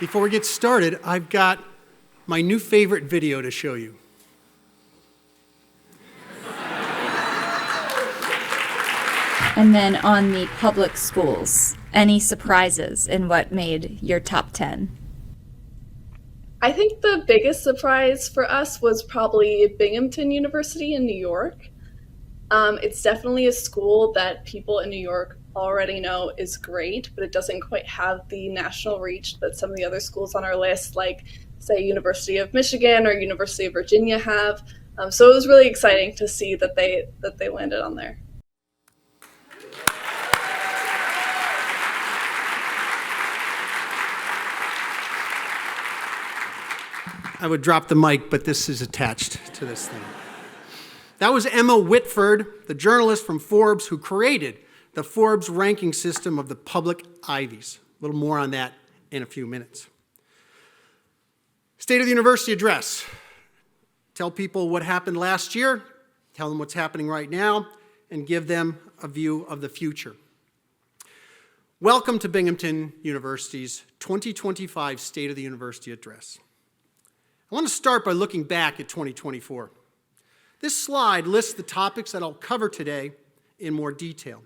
Before we get started, I've got my new favorite video to show you. And then on the public schools, any surprises in what made your top 10? I think the biggest surprise for us was probably Binghamton University in New York. It's definitely a school that people in New York already know is great, but it doesn't quite have the national reach that some of the other schools on our list, like, say, University of Michigan or University of Virginia have. So it was really exciting to see that they landed on there. I would drop the mic, but this is attached to this thing. That was Emma Whitford, the journalist from Forbes, who created the Forbes ranking system of the public Ivies. A little more on that in a few minutes. State of the University address. Tell people what happened last year, tell them what's happening right now, and give them a view of the future. Welcome to Binghamton University's 2025 State of the University address. I want to start by looking back at 2024. This slide lists the topics that I'll cover today in more detail.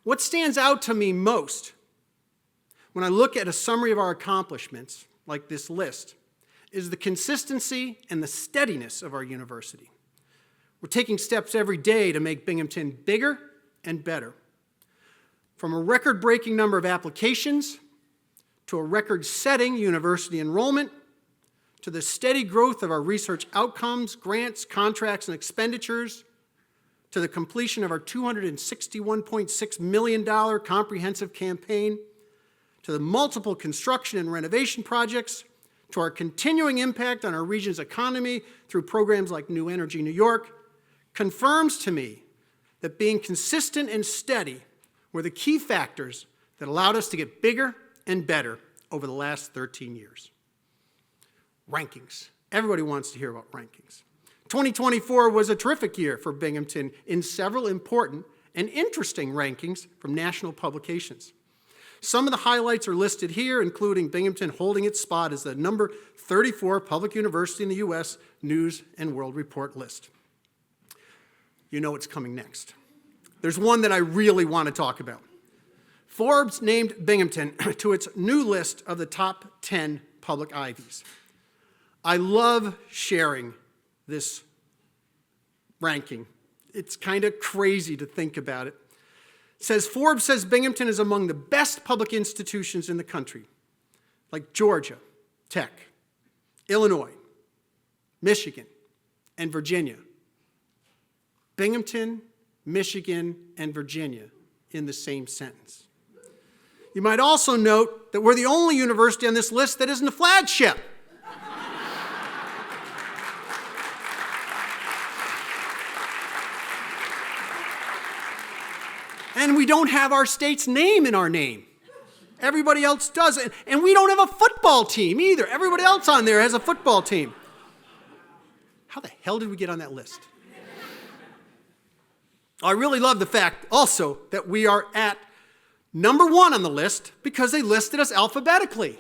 What stands out to me most when I look at a summary of our accomplishments, like this list, is the consistency and the steadiness of our university. We're taking steps every day to make Binghamton bigger and better. From a record-breaking number of applications to a record-setting university enrollment, to the steady growth of our research outcomes, grants, contracts, and expenditures, to the completion of our $261.6 million comprehensive campaign, to the multiple construction and renovation projects, to our continuing impact on our region's economy through programs like New Energy New York, confirms to me that being consistent and steady were the key factors that allowed us to get bigger and better over the last 13 years. Rankings. Everybody wants to hear about rankings. 2024 was a terrific year for Binghamton in several important and interesting rankings from national publications. Some of the highlights are listed here, including Binghamton holding its spot as the number 34 public university in the U.S. News and World Report list. You know what's coming next. There's one that I really want to talk about. Forbes named Binghamton to its new list of the top 10 public Ivies. I love sharing this ranking. It's kind of crazy to think about it. Forbes says Binghamton is among the best public institutions in the country, like Georgia Tech, Illinois, Michigan, and Virginia. Binghamton, Michigan, and Virginia in the same sentence. You might also note that we're the only university on this list that isn't a flagship. And we don't have our state's name in our name. Everybody else does. And we don't have a football team either. Everybody else on there has a football team. How the hell did we get on that list? I really love the fact also that we are at number 1 on the list because they listed us alphabetically.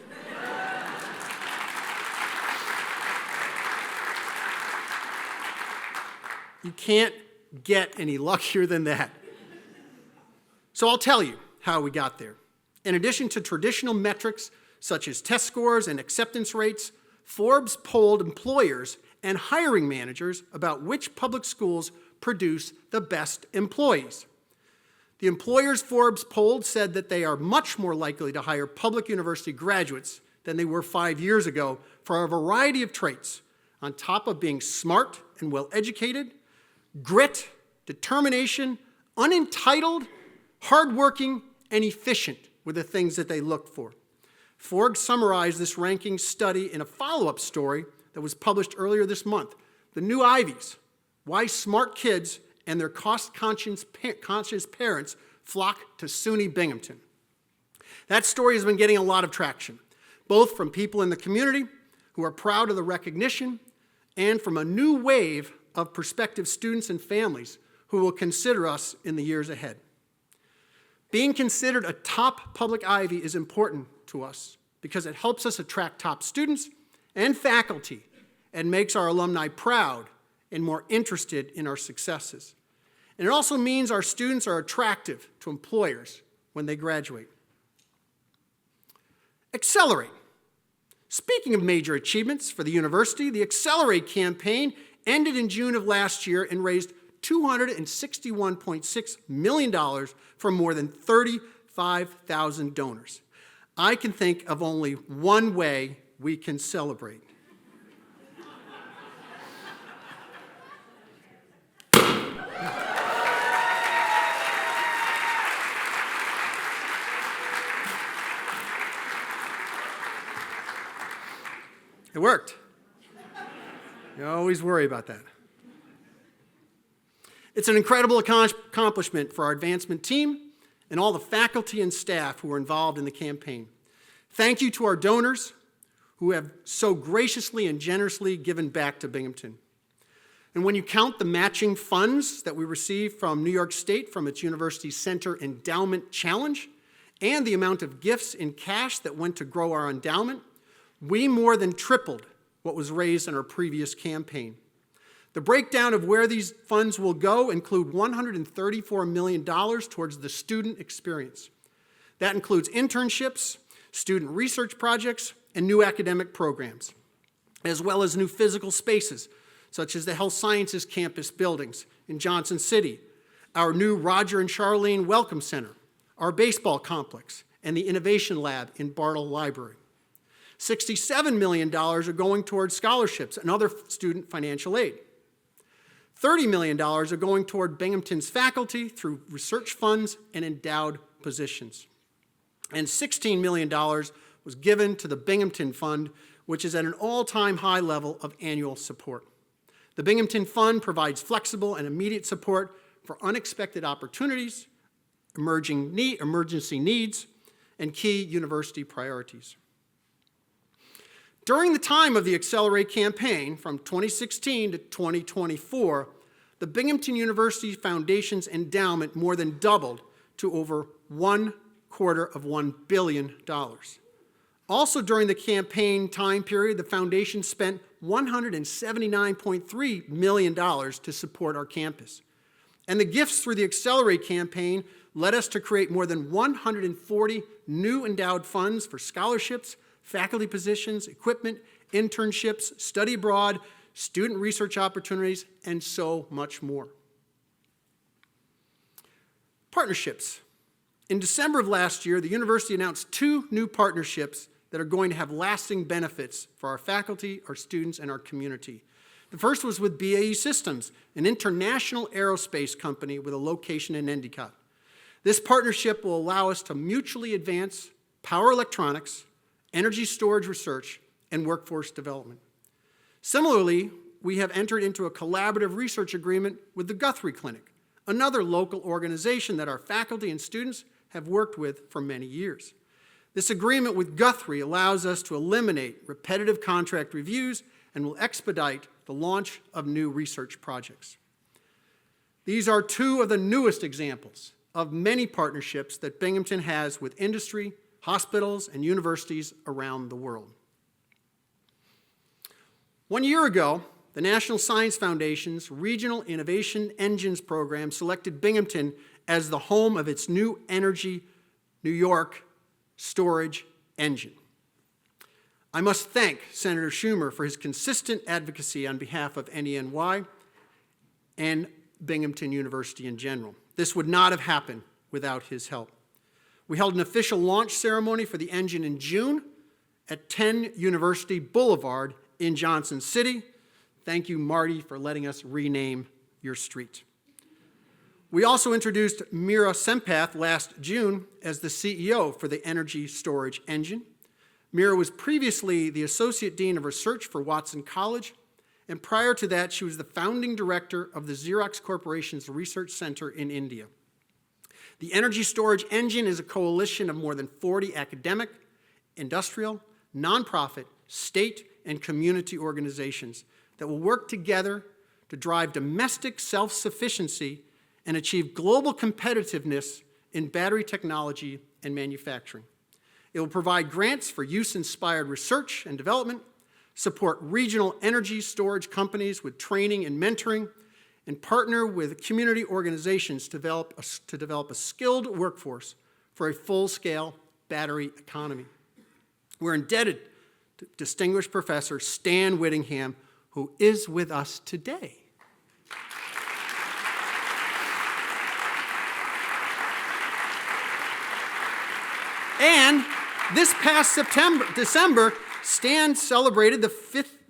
You can't get any luckier than that. So I'll tell you how we got there. In addition to traditional metrics such as test scores and acceptance rates, Forbes polled employers and hiring managers about which public schools produce the best employees. The employers Forbes polled said that they are much more likely to hire public university graduates than they were 5 years ago for a variety of traits, on top of being smart and well-educated, grit, determination, unentitled, hardworking, and efficient were the things that they looked for. Forbes summarized this ranking study in a follow-up story that was published earlier this month, The New Ivies, Why Smart Kids and Their Cost-Conscious Parents Flock to SUNY Binghamton. That story has been getting a lot of traction, both from people in the community who are proud of the recognition and from a new wave of prospective students and families who will consider us in the years ahead. Being considered a top public Ivy is important to us because it helps us attract top students and faculty and makes our alumni proud and more interested in our successes. And it also means our students are attractive to employers when they graduate. Accelerate. Speaking of major achievements for the university, the Accelerate campaign ended in June of last year and raised $261.6 million from more than 35,000 donors. I can think of only one way we can celebrate. It worked. You always worry about that. It's an incredible accomplishment for our advancement team and all the faculty and staff who were involved in the campaign. Thank you to our donors who have so graciously and generously given back to Binghamton. And when you count the matching funds that we received from New York State from its University Center Endowment Challenge and the amount of gifts in cash that went to grow our endowment, we more than tripled what was raised in our previous campaign. The breakdown of where these funds will go include $134 million towards the student experience. That includes internships, student research projects, and new academic programs, as well as new physical spaces, such as the Health Sciences campus buildings in Johnson City, our new Roger and Charlene Welcome Center, our baseball complex, and the Innovation Lab in Bartle Library. $67 million are going towards scholarships and other student financial aid. $30 million are going toward Binghamton's faculty through research funds and endowed positions. And $16 million was given to the Bingington Fund, which is at an all-time high level of annual support. The Binghamton Fund provides flexible and immediate support for unexpected opportunities, emergency needs, and key university priorities. During the time of the Accelerate campaign, from 2016 to 2024, the Binghamton University Foundation's endowment more than doubled to over $250 million. Also during the campaign time period, the foundation spent $179.3 million to support our campus. And the gifts through the Accelerate campaign led us to create more than 140 new endowed funds for scholarships, faculty positions, equipment, internships, study abroad, student research opportunities, and so much more. Partnerships. In December of last year, the university announced 2 new partnerships that are going to have lasting benefits for our faculty, our students, and our community. The first was with BAE Systems, an international aerospace company with a location in Endicott. This partnership will allow us to mutually advance power electronics, energy storage research, and workforce development. Similarly, we have entered into a collaborative research agreement with the Guthrie Clinic, another local organization that our faculty and students have worked with for many years. This agreement with Guthrie allows us to eliminate repetitive contract reviews and will expedite the launch of new research projects. These are 2 of the newest examples of many partnerships that Binghamton has with industry, hospitals, and universities around the world. 1 year ago, the National Science Foundation's Regional Innovation Engines program selected Binghamton as the home of its new Energy New York storage engine. I must thank Senator Schumer for his consistent advocacy on behalf of NENY and Binghamton University in general. This would not have happened without his help. We held an official launch ceremony for the engine in June at 10 University Boulevard in Johnson City. Thank you, Marty, for letting us rename your street. We also introduced Mira Sempath last June as the CEO for the energy storage engine. Mira was previously the Associate Dean of Research for Watson College, and prior to that, she was the founding director of the Xerox Corporation's Research Center in India. The energy storage engine is a coalition of more than 40 academic, industrial, nonprofit, state, and community organizations that will work together to drive domestic self-sufficiency and achieve global competitiveness in battery technology and manufacturing. It will provide grants for use-inspired research and development, support regional energy storage companies with training and mentoring, and partner with community organizations to develop a skilled workforce for a full-scale battery economy. We're indebted to distinguished Professor Stan Whittingham, who is with us today. And this past December, Stan celebrated the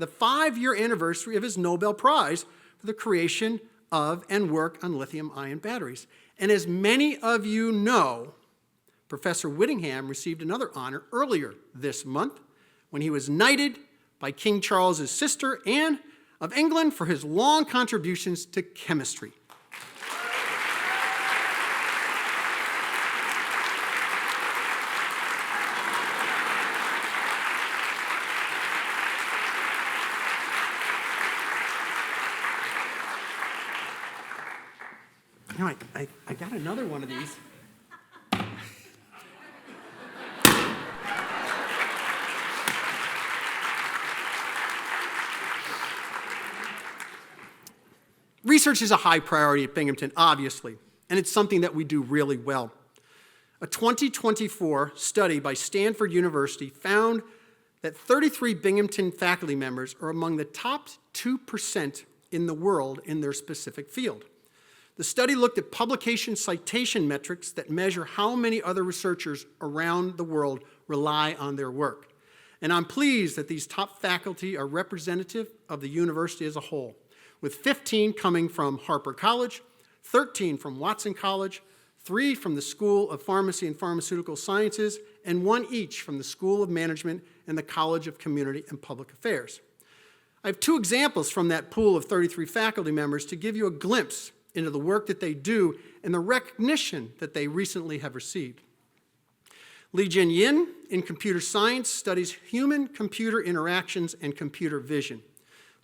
5-year anniversary of his Nobel Prize for the creation of and work on lithium-ion batteries. And as many of you know, Professor Whittingham received another honor earlier this month when he was knighted by King Charles's sister, Anne of England, for his long contributions to chemistry. You know, I got another one of these. Research is a high priority at Binghamton, obviously, and it's something that we do really well. A 2024 study by Stanford University found that 33 Binghamton faculty members are among the top 2% in the world in their specific field. The study looked at publication citation metrics that measure how many other researchers around the world rely on their work. And I'm pleased that these top faculty are representative of the university as a whole, with 15 coming from Harper College, 13 from Watson College, 3 from the School of Pharmacy and Pharmaceutical Sciences, and 1 each from the School of Management and the College of Community and Public Affairs. I have 2 examples from that pool of 33 faculty members to give you a glimpse into the work that they do and the recognition that they recently have received. Li Jin Yin, in computer science, studies human-computer interactions and computer vision.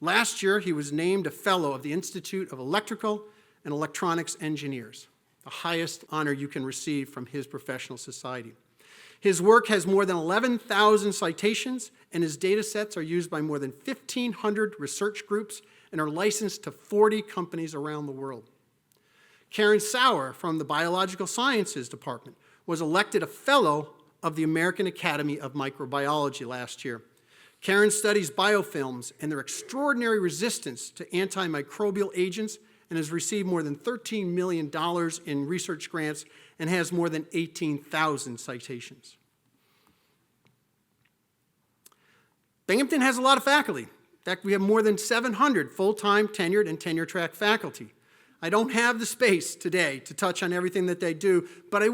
Last year, he was named a fellow of the Institute of Electrical and Electronics Engineers, the highest honor you can receive from his professional society. His work has more than 11,000 citations, and his data sets are used by more than 1,500 research groups and are licensed to 40 companies around the world. Karen Sauer from the Biological Sciences Department was elected a fellow of the American Academy of Microbiology last year. Karen studies biofilms and their extraordinary resistance to antimicrobial agents and has received more than $13 million in research grants and has more than 18,000 citations. Binghamton has a lot of faculty. In fact, we have more than 700 full-time tenured and tenure-track faculty. I don't have the space today to touch on everything that they do, but I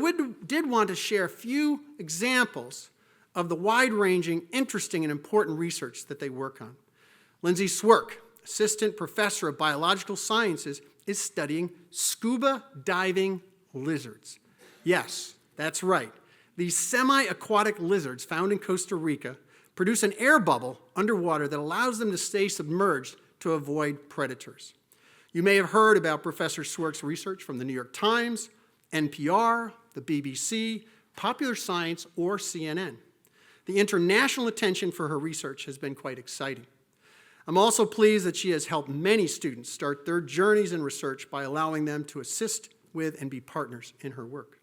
did want to share a few examples of the wide-ranging, interesting, and important research that they work on. Lindsay Swerk, Assistant Professor of Biological Sciences, is studying scuba diving lizards. Yes, that's right. These semi-aquatic lizards found in Costa Rica produce an air bubble underwater that allows them to stay submerged to avoid predators. You may have heard about Professor Swerk's research from the New York Times, NPR, the BBC, Popular Science, or CNN. The international attention for her research has been quite exciting. I'm also pleased that she has helped many students start their journeys in research by allowing them to assist with and be partners in her work.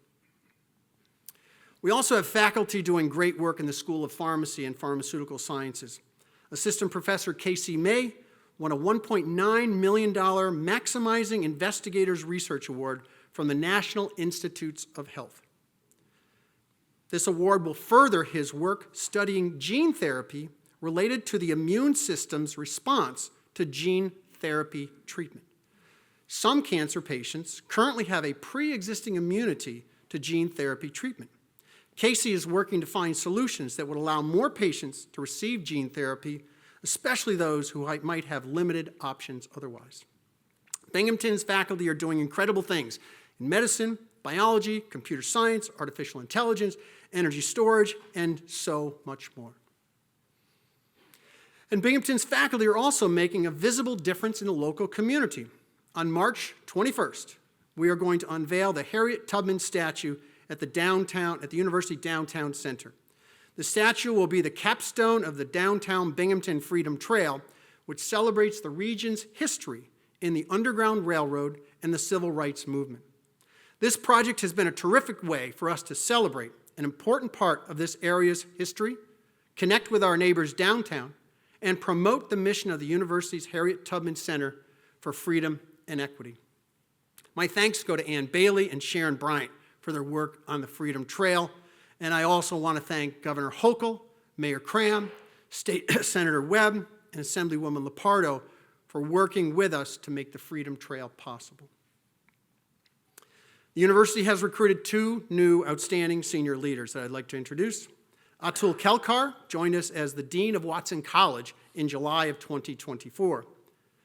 We also have faculty doing great work in the School of Pharmacy and Pharmaceutical Sciences. Assistant Professor Casey May won a $1.9 million Maximizing Investigators Research Award from the National Institutes of Health. This award will further his work studying gene therapy related to the immune system's response to gene therapy treatment. Some cancer patients currently have a pre-existing immunity to gene therapy treatment. Casey is working to find solutions that would allow more patients to receive gene therapy, especially those who might have limited options otherwise. Binghamton's faculty are doing incredible things in medicine, biology, computer science, artificial intelligence, energy storage, and so much more. And Binghamton's faculty are also making a visible difference in the local community. On March 21st, we are going to unveil the Harriet Tubman statue at the university downtown center. The statue will be the capstone of the downtown Binghamton Freedom Trail, which celebrates the region's history in the Underground Railroad and the Civil Rights Movement. This project has been a terrific way for us to celebrate an important part of this area's history, connect with our neighbors downtown, and promote the mission of the university's Harriet Tubman Center for Freedom and Equity. My thanks go to Ann Bailey and Sharon Bryant for their work on the Freedom Trail, and I also want to thank Governor Hochul, Mayor Cram, State Senator Webb, and Assemblywoman Lepardo for working with us to make the Freedom Trail possible. The university has recruited 2 new outstanding senior leaders that I'd like to introduce. Atul Kelkar joined us as the Dean of Watson College in July of 2024.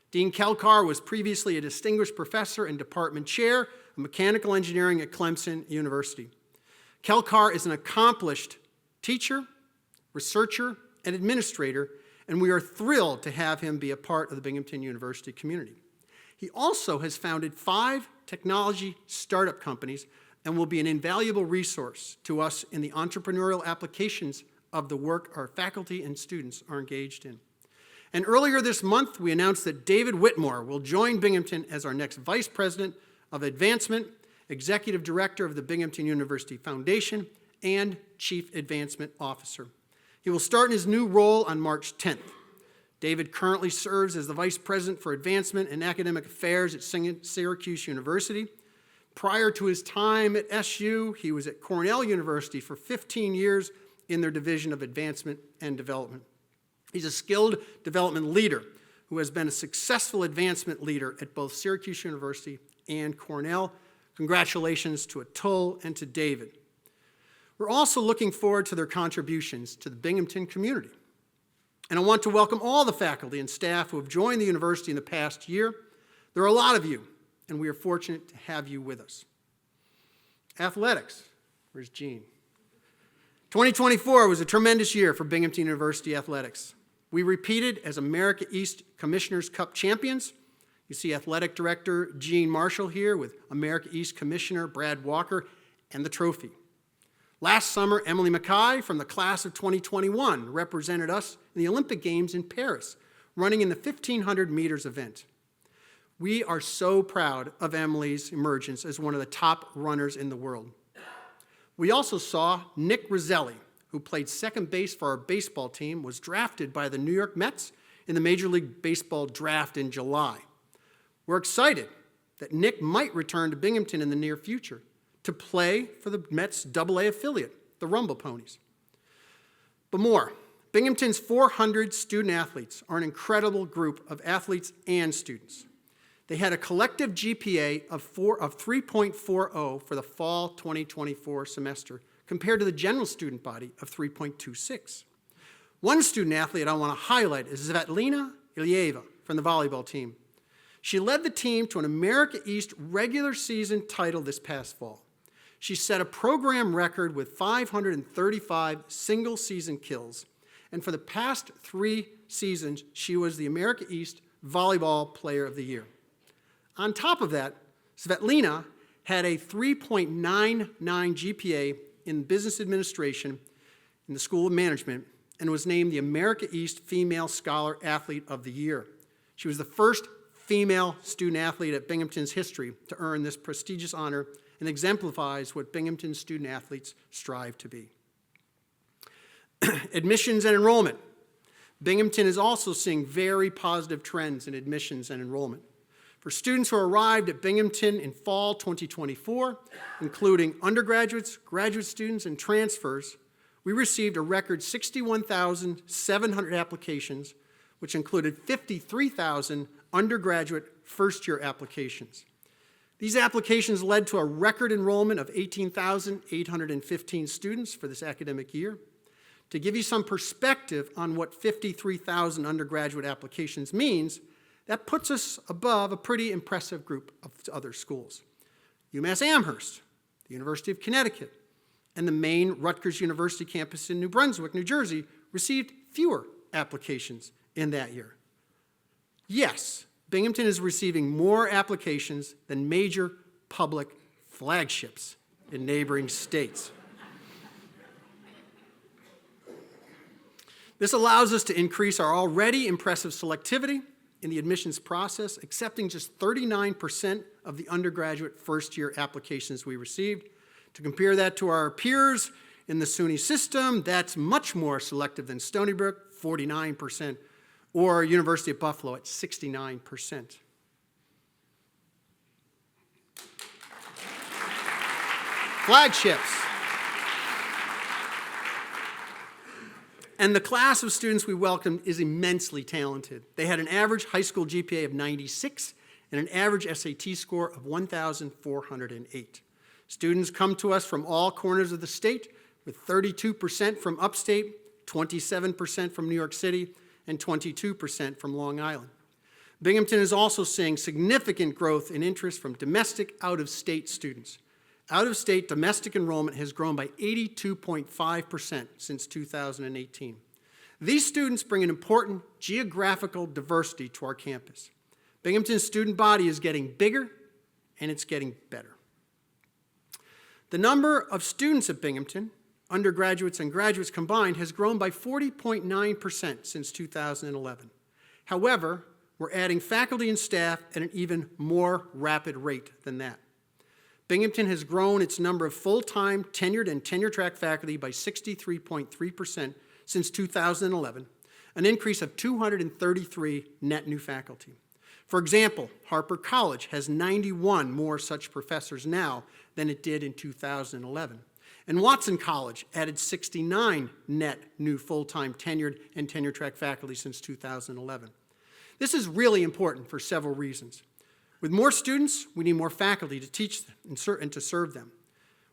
Dean Kelkar was previously a distinguished professor and department chair of mechanical engineering at Clemson University. Kelkar is an accomplished teacher, researcher, and administrator, and we are thrilled to have him be a part of the Binghamton University community. He also has founded 5 technology startup companies and will be an invaluable resource to us in the entrepreneurial applications of the work our faculty and students are engaged in. And earlier this month, we announced that David Whitmore will join Binghamton as our next Vice President of Advancement, Executive Director of the Binghamton University Foundation, and Chief Advancement Officer. He will start in his new role on March 10th. David currently serves as the Vice President for Advancement and Academic Affairs at Syracuse University. Prior to his time at SU, he was at Cornell University for 15 years in their Division of Advancement and Development. He's a skilled development leader who has been a successful advancement leader at both Syracuse University and Cornell. Congratulations to Atul and to David. We're also looking forward to their contributions to the Binghamton community. And I want to welcome all the faculty and staff who have joined the university in the past year. There are a lot of you, and we are fortunate to have you with us. Athletics. Where's Gene? 2024 was a tremendous year for Binghamton University athletics. We repeated as America East Commissioners' Cup champions. You see Athletic Director Gene Marshall here with America East Commissioner Brad Walker and the trophy. Last summer, Emily Mackay from the class of 2021 represented us in the Olympic Games in Paris, running in the 1,500 meters event. We are so proud of Emily's emergence as one of the top runners in the world. We also saw Nick Roselli, who played second base for our baseball team, was drafted by the New York Mets in the Major League Baseball draft in July. We're excited that Nick might return to Binghamton in the near future to play for the Mets AA affiliate, the Rumble Ponies. But more, Binghamton's 400 student athletes are an incredible group of athletes and students. They had a collective GPA of 3.40 for the fall 2024 semester, compared to the general student body of 3.26. One student athlete I want to highlight is Svetlana Ilyeva from the volleyball team. She led the team to an America East regular season title this past fall. She set a program record with 535 single-season kills, and for the past 3 seasons, she was the America East Volleyball Player of the Year. On top of that, Svetlana had a 3.99 GPA in business administration in the School of Management and was named the America East Female Scholar Athlete of the Year. She was the first female student athlete at Binghamton's history to earn this prestigious honor and exemplifies what Binghamton student athletes strive to be. Admissions and enrollment. Binghamton is also seeing very positive trends in admissions and enrollment. For students who arrived at Binghamton in fall 2024, including undergraduates, graduate students, and transfers, we received a record 61,700 applications, which included 53,000 undergraduate first-year applications. These applications led to a record enrollment of 18,815 students for this academic year. To give you some perspective on what 53,000 undergraduate applications means, that puts us above a pretty impressive group of other schools. UMass Amherst, the University of Connecticut, and the main Rutgers University campus in New Brunswick, New Jersey, received fewer applications in that year. Yes, Binghamton is receiving more applications than major public flagships in neighboring states. This allows us to increase our already impressive selectivity in the admissions process, accepting just 39% of the undergraduate first-year applications we received. To compare that to our peers in the SUNY system, that's much more selective than Stony Brook, 49%, or University of Buffalo at 69%. Flagships. And the class of students we welcomed is immensely talented. They had an average high school GPA of 96 and an average SAT score of 1,408. Students come to us from all corners of the state, with 32% from upstate, 27% from New York City, and 22% from Long Island. Binghamton is also seeing significant growth in interest from domestic out-of-state students. Out-of-state domestic enrollment has grown by 82.5% since 2018. These students bring an important geographical diversity to our campus. Binghamton's student body is getting bigger, and it's getting better. The number of students at Binghamton, undergraduates and graduates combined, has grown by 40.9% since 2011. However, we're adding faculty and staff at an even more rapid rate than that. Binghamton has grown its number of full-time tenured and tenure-track faculty by 63.3% since 2011, an increase of 233 net new faculty. For example, Harper College has 91 more such professors now than it did in 2011. And Watson College added 69 net new full-time tenured and tenure-track faculty since 2011. This is really important for several reasons. With more students, we need more faculty to teach them and to serve them.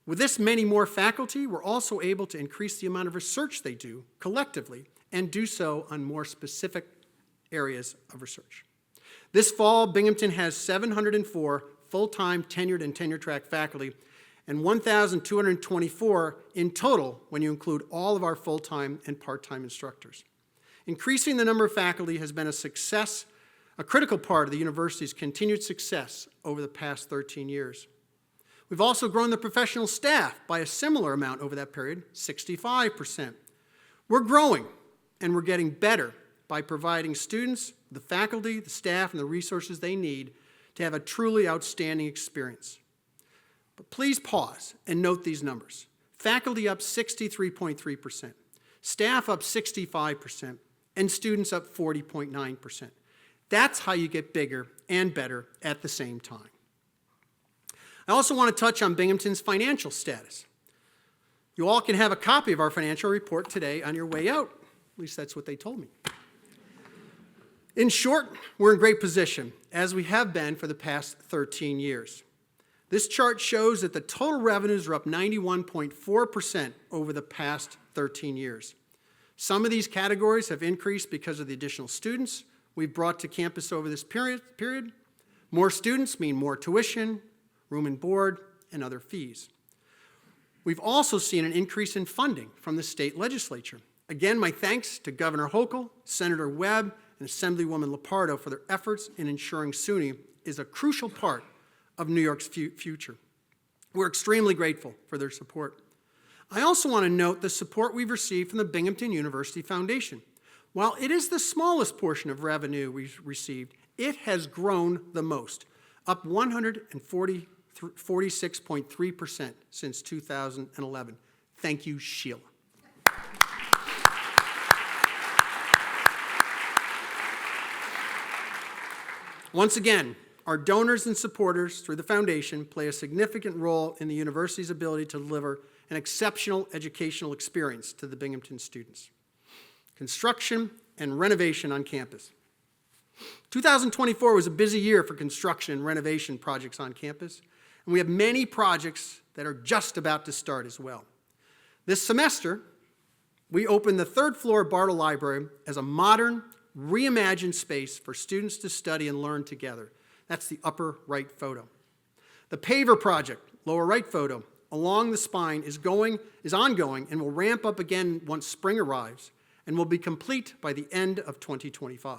With this many more faculty, we're also able to increase the amount of research they do collectively and do so on more specific areas of research. This fall, Binghamton has 704 full-time tenured and tenure-track faculty and 1,224 in total when you include all of our full-time and part-time instructors. Increasing the number of faculty has been a critical part of the university's continued success over the past 13 years. We've also grown the professional staff by a similar amount over that period, 65%. We're growing, and we're getting better by providing students, the faculty, the staff, and the resources they need to have a truly outstanding experience. But please pause and note these numbers. Faculty up 63.3%, staff up 65%, and students up 40.9%. That's how you get bigger and better at the same time. I also want to touch on Binghamton's financial status. You all can have a copy of our financial report today on your way out. At least that's what they told me. In short, we're in great position, as we have been for the past 13 years. This chart shows that the total revenues are up 91.4% over the past 13 years. Some of these categories have increased because of the additional students we've brought to campus over this period. More students mean more tuition, room and board, and other fees. We've also seen an increase in funding from the state legislature. Again, my thanks to Governor Hochul, Senator Webb, and Assemblywoman Lepardo for their efforts in ensuring SUNY is a crucial part of New York's future. We're extremely grateful for their support. I also want to note the support we've received from the Binghamton University Foundation. While it is the smallest portion of revenue we've received, it has grown the most, up 146.3% since 2011. Thank you, Sheila. Once again, our donors and supporters through the foundation play a significant role in the university's ability to deliver an exceptional educational experience to the Binghamton students. Construction and renovation on campus. 2024 was a busy year for construction and renovation projects on campus, and we have many projects that are just about to start as well. This semester, we opened the third floor of Bartle Library as a modern, reimagined space for students to study and learn together. That's the upper right photo. The paver project, lower right photo, along the spine is ongoing and will ramp up again once spring arrives and will be complete by the end of 2025.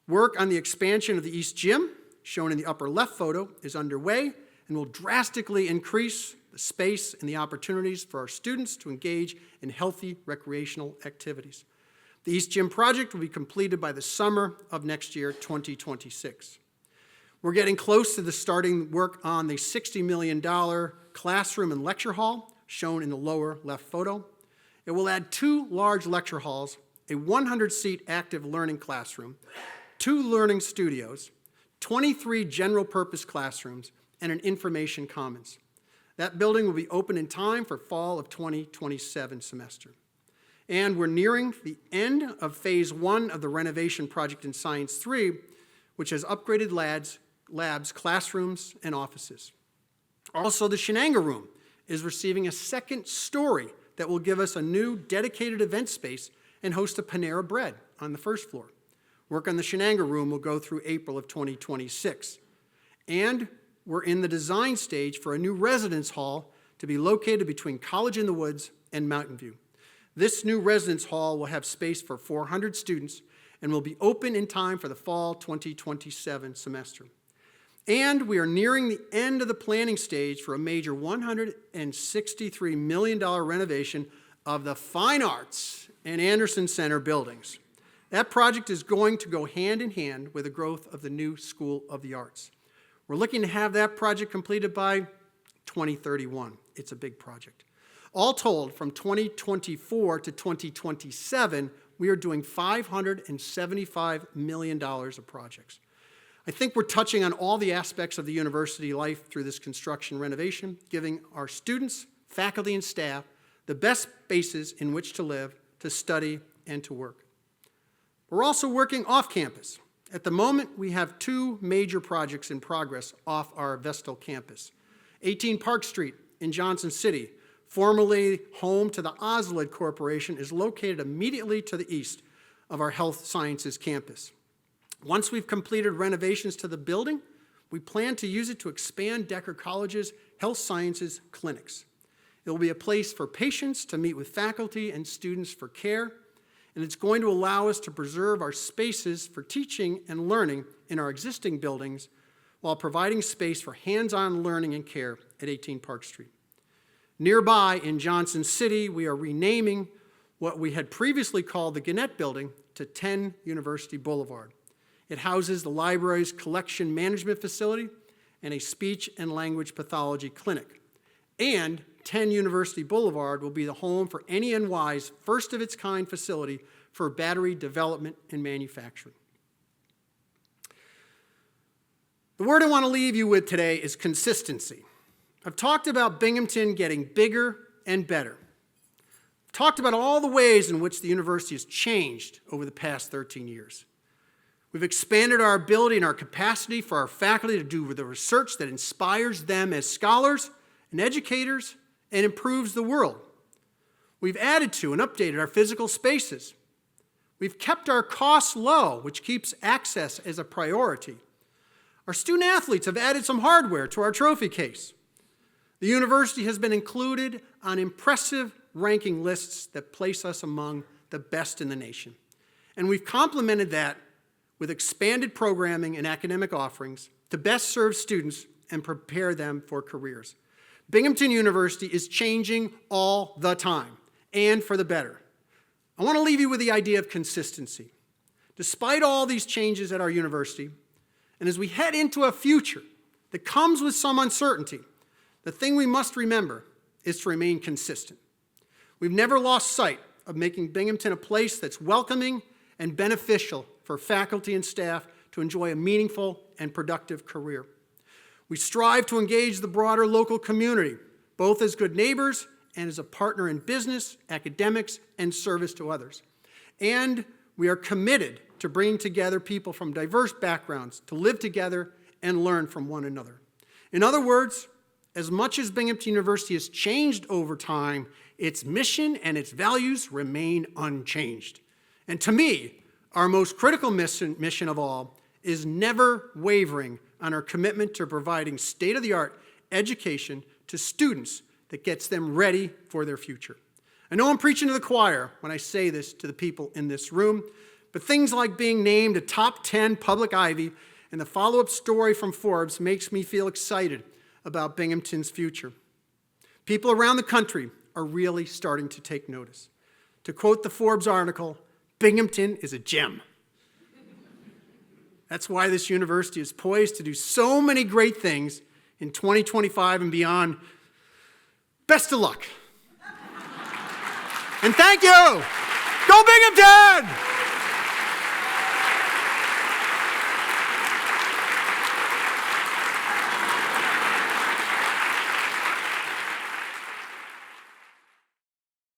Work on the expansion of the East Gym, shown in the upper left photo, is underway and will drastically increase the space and the opportunities for our students to engage in healthy recreational activities. The East Gym project will be completed by the summer of next year, 2026. We're getting close to the starting work on the $60 million classroom and lecture hall, shown in the lower left photo. It will add 2 large lecture halls, a 100-seat active learning classroom, 2 learning studios, 23 general-purpose classrooms, and an information commons. That building will be open in time for fall of 2027 semester. And we're nearing the end of phase 1 of the renovation project in Science 3, which has upgraded labs, classrooms, and offices. Also, the Stenger room is receiving a second story that will give us a new dedicated event space and host a Panera Bread on the first floor. Work on the Stenger room will go through April of 2026. And we're in the design stage for a new residence hall to be located between College in the Woods and Mountain View. This new residence hall will have space for 400 students and will be open in time for the fall 2027 semester. And we are nearing the end of the planning stage for a major $163 million renovation of the Fine Arts and Anderson Center buildings. That project is going to go hand in hand with the growth of the new School of the Arts. We're looking to have that project completed by 2031. It's a big project. All told, from 2024 to 2027, we are doing $575 million of projects. I think we're touching on all the aspects of the university life through this construction renovation, giving our students, faculty, and staff the best spaces in which to live, to study, and to work. We're also working off campus. At the moment, we have 2 major projects in progress off our Vestal campus. 18 Park Street in Johnson City, formerly home to the Oslid Corporation, is located immediately to the east of our Health Sciences campus. Once we've completed renovations to the building, we plan to use it to expand Decker College's Health Sciences clinics. It will be a place for patients to meet with faculty and students for care, and it's going to allow us to preserve our spaces for teaching and learning in our existing buildings while providing space for hands-on learning and care at 18 Park Street. Nearby in Johnson City, we are renaming what we had previously called the Gannett Building to 10 University Boulevard. It houses the library's collection management facility and a speech and language pathology clinic. And 10 University Boulevard will be the home for NENY's first-of-its-kind facility for battery development and manufacturing. The word I want to leave you with today is consistency. I've talked about Binghamton getting bigger and better. I've talked about all the ways in which the university has changed over the past 13 years. We've expanded our ability and our capacity for our faculty to do the research that inspires them as scholars and educators and improves the world. We've added to and updated our physical spaces. We've kept our costs low, which keeps access as a priority. Our student athletes have added some hardware to our trophy case. The university has been included on impressive ranking lists that place us among the best in the nation. And we've complemented that with expanded programming and academic offerings to best serve students and prepare them for careers. Binghamton University is changing all the time, and for the better. I want to leave you with the idea of consistency. Despite all these changes at our university, and as we head into a future that comes with some uncertainty, the thing we must remember is to remain consistent. We've never lost sight of making Binghamton a place that's welcoming and beneficial for faculty and staff to enjoy a meaningful and productive career. We strive to engage the broader local community, both as good neighbors and as a partner in business, academics, and service to others. And we are committed to bringing together people from diverse backgrounds to live together and learn from one another. In other words, as much as Binghamton University has changed over time, its mission and its values remain unchanged. And to me, our most critical mission of all is never wavering on our commitment to providing state-of-the-art education to students that gets them ready for their future. I know I'm preaching to the choir when I say this to the people in this room, but things like being named a top 10 public Ivy and the follow-up story from Forbes makes me feel excited about Binghamton's future. People around the country are really starting to take notice. To quote the Forbes article, Binghamton is a gem. That's why this university is poised to do so many great things in 2025 and beyond. Best of luck. And thank you. Go Binghamton!